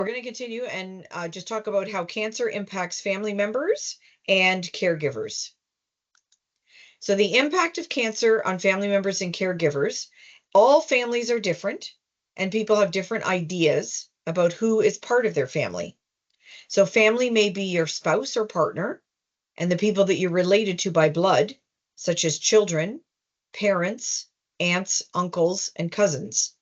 We're going to continue and just talk about how cancer impacts family members and caregivers. So the impact of cancer on family members and caregivers, all families are different and people have different ideas about who is part of their family. So family may be your spouse or partner and the people that you're related to by blood, such as children, parents, aunts, uncles, and cousins.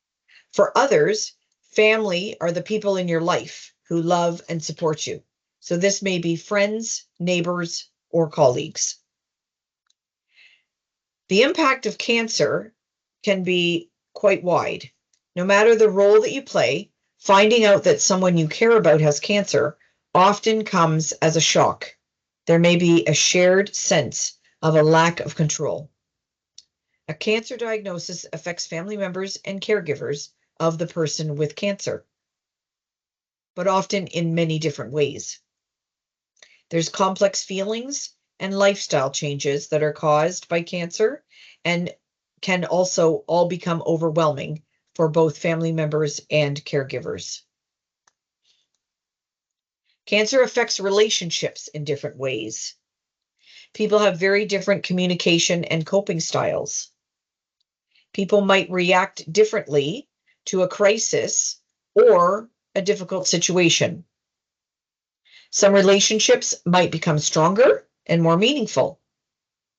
For others, family are the people in your life who love and support you. So this may be friends, neighbors, or colleagues. The impact of cancer can be quite wide. No matter the role that you play, finding out that someone you care about has cancer often comes as a shock. There may be a shared sense of a lack of control. A cancer diagnosis affects family members and caregivers of the person with cancer, but often in many different ways. There's complex feelings and lifestyle changes that are caused by cancer and can also all become overwhelming for both family members and caregivers. Cancer affects relationships in different ways. People have very different communication and coping styles. People might react differently to a crisis or a difficult situation. Some relationships might become stronger and more meaningful,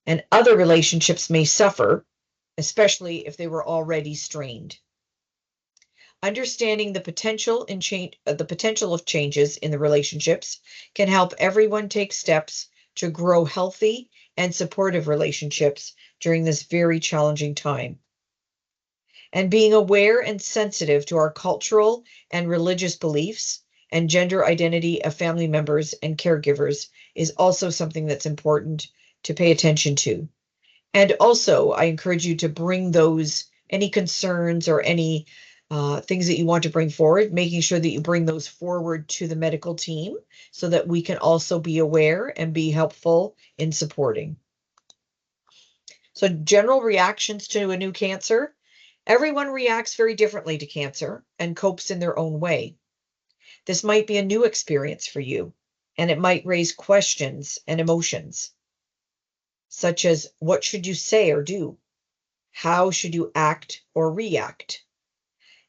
and other relationships may suffer, especially if they were already strained. Understanding the potential of changes in the relationships can help everyone take steps to grow healthy and supportive relationships during this very challenging time. And being aware and sensitive to our cultural and religious beliefs and gender identity of family members and caregivers is also something that's important to pay attention to. And also, I encourage you to bring any concerns or any things that you want to bring forward, making sure that you bring those forward to the medical team so that we can also be aware and be helpful in supporting. So general reactions to a new cancer. Everyone reacts very differently to cancer and copes in their own way. This might be a new experience for you, and it might raise questions and emotions, such as what should you say or do? How should you act or react?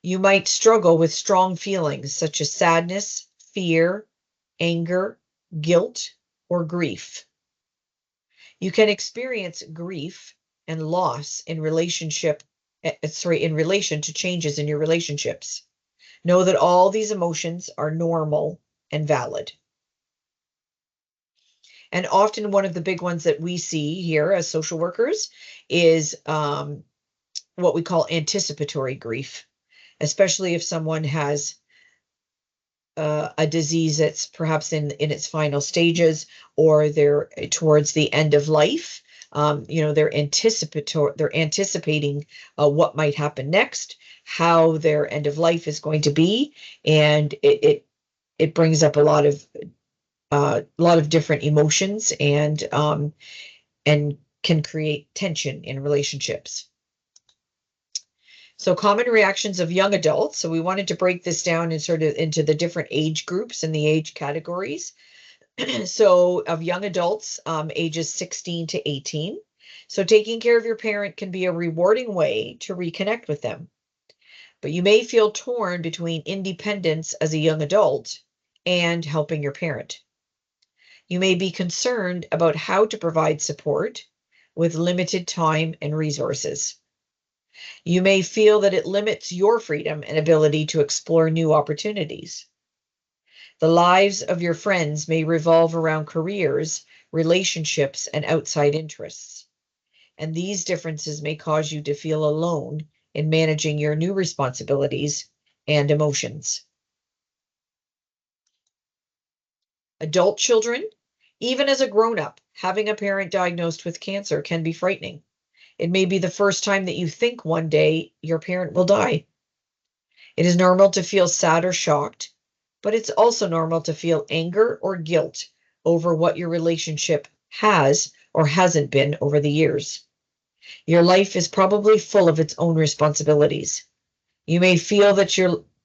You might struggle with strong feelings such as sadness, fear, anger, guilt, or grief. You can experience grief and loss in relation to changes in your relationships. Know that all these emotions are normal and valid. And often one of the big ones that we see here as social workers is what we call anticipatory grief, especially if someone has a disease that's perhaps in its final stages or they're towards the end of life. They're anticipating what might happen next, how their end of life is going to be, and it brings up a lot of different emotions and can create tension in relationships. So common reactions of young adults. So we wanted to break this down and sort of into the different age groups and the age categories. So of young adults, ages 16 to 18. So taking care of your parent can be a rewarding way to reconnect with them. But you may feel torn between independence as a young adult and helping your parent. You may be concerned about how to provide support with limited time and resources. You may feel that it limits your freedom and ability to explore new opportunities. The lives of your friends may revolve around careers, relationships, and outside interests. And these differences may cause you to feel alone in managing your new responsibilities and emotions. Adult children, even as a grown-up, having a parent diagnosed with cancer can be frightening. It may be the first time that you think one day your parent will die. It is normal to feel sad or shocked, but it's also normal to feel anger or guilt over what your relationship has or hasn't been over the years. Your life is probably full of its own responsibilities. You may feel that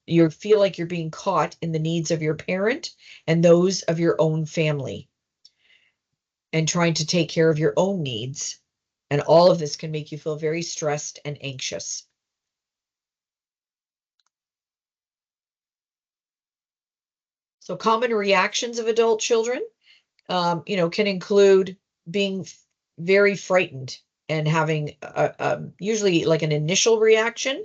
You feel like you're being caught in the needs of your parent and those of your own family, and trying to take care of your own needs. And all of this can make you feel very stressed and anxious. So common reactions of adult children, can include being very frightened and having usually like an initial reaction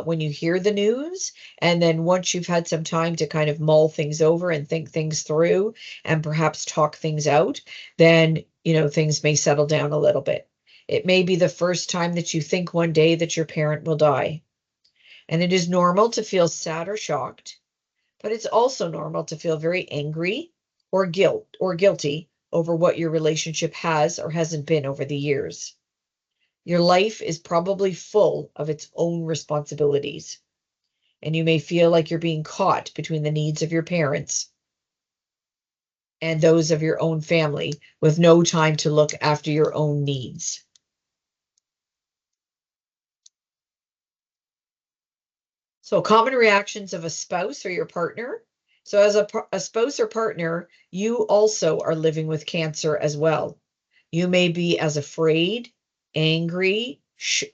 when you hear the news. And then once you've had some time to kind of mull things over and think things through and perhaps talk things out, then, things may settle down a little bit. It may be the first time that you think one day that your parent will die. And it is normal to feel sad or shocked, but it's also normal to feel very angry or guilty over what your relationship has or hasn't been over the years. Your life is probably full of its own responsibilities, and you may feel like you're being caught between the needs of your parents and those of your own family with no time to look after your own needs. So common reactions of a spouse or your partner. So as a spouse or partner, you also are living with cancer as well. You may be as afraid, angry,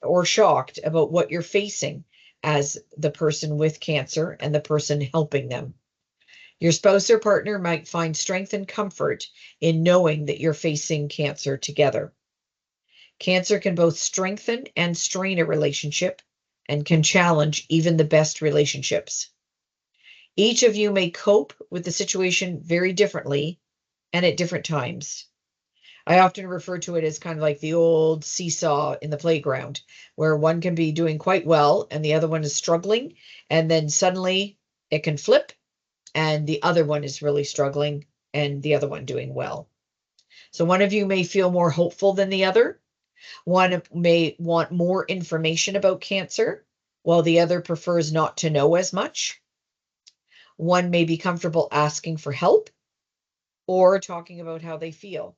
or shocked about what you're facing as the person with cancer and the person helping them. Your spouse or partner might find strength and comfort in knowing that you're facing cancer together. Cancer can both strengthen and strain a relationship and can challenge even the best relationships. Each of you may cope with the situation very differently and at different times. I often refer to it as kind of like the old seesaw in the playground, where one can be doing quite well and the other one is struggling, and then suddenly it can flip and the other one is really struggling and the other one doing well. So one of you may feel more hopeful than the other. One may want more information about cancer, while the other prefers not to know as much. One may be comfortable asking for help or talking about how they feel.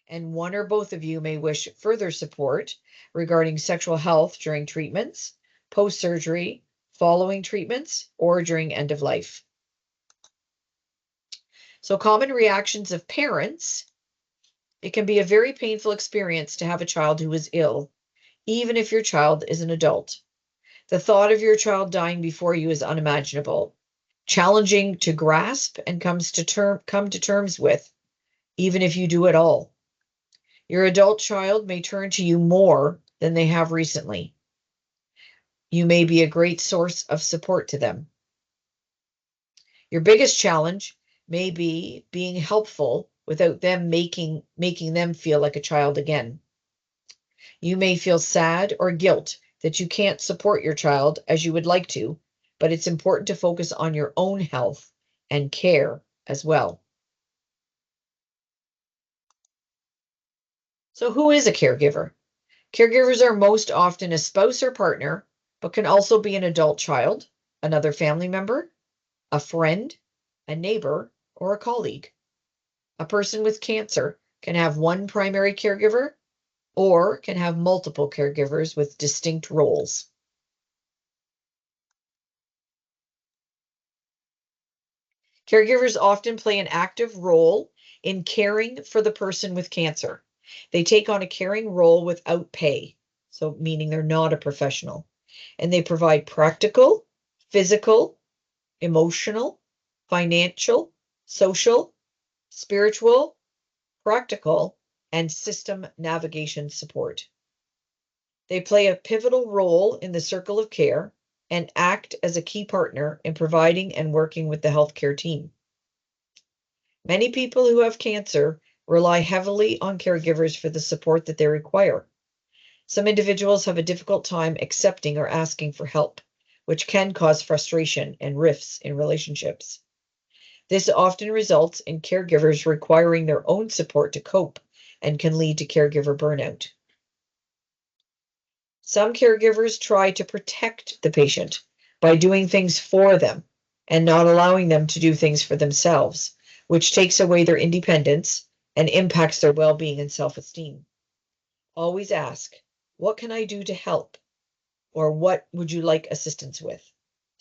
And one or both of you may wish further support regarding sexual health during treatments, post-surgery, following treatments, or during end of life. So common reactions of parents. It can be a very painful experience to have a child who is ill, even if your child is an adult. The thought of your child dying before you is unimaginable, challenging to grasp and come to terms with, even if you do it all. Your adult child may turn to you more than they have recently. You may be a great source of support to them. Your biggest challenge may be being helpful without them making them feel like a child again. You may feel sad or guilt that you can't support your child as you would like to, but it's important to focus on your own health and care as well. So who is a caregiver? Caregivers are most often a spouse or partner, but can also be an adult child, another family member, a friend, a neighbor, or a colleague. A person with cancer can have one primary caregiver or can have multiple caregivers with distinct roles. Caregivers often play an active role in caring for the person with cancer. They take on a caring role without pay, so meaning they're not a professional, and they provide practical, physical, emotional, financial, social, spiritual, practical, and system navigation support. They play a pivotal role in the circle of care and act as a key partner in providing and working with the healthcare team. Many people who have cancer rely heavily on caregivers for the support that they require. Some individuals have a difficult time accepting or asking for help, which can cause frustration and rifts in relationships. This often results in caregivers requiring their own support to cope and can lead to caregiver burnout. Some caregivers try to protect the patient by doing things for them and not allowing them to do things for themselves, which takes away their independence and impacts their well-being and self-esteem. Always ask, what can I do to help? Or what would you like assistance with?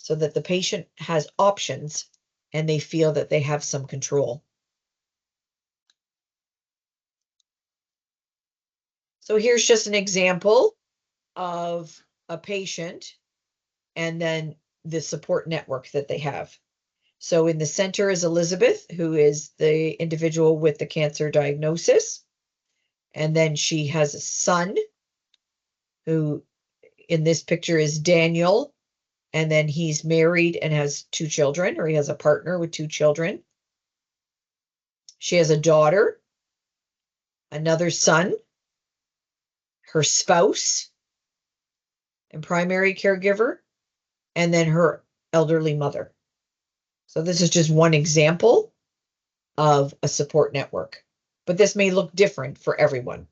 so that the patient has options and they feel that they have some control. So here's just an example of a patient and then the support network that they have. So in the center is Elizabeth, who is the individual with the cancer diagnosis. And then she has a son who in this picture is Daniel. And then he's married and has 2 children, or he has a partner with 2 children. She has a daughter, another son, her spouse and primary caregiver, and then her elderly mother. So this is just one example of a support network, but this may look different for everyone.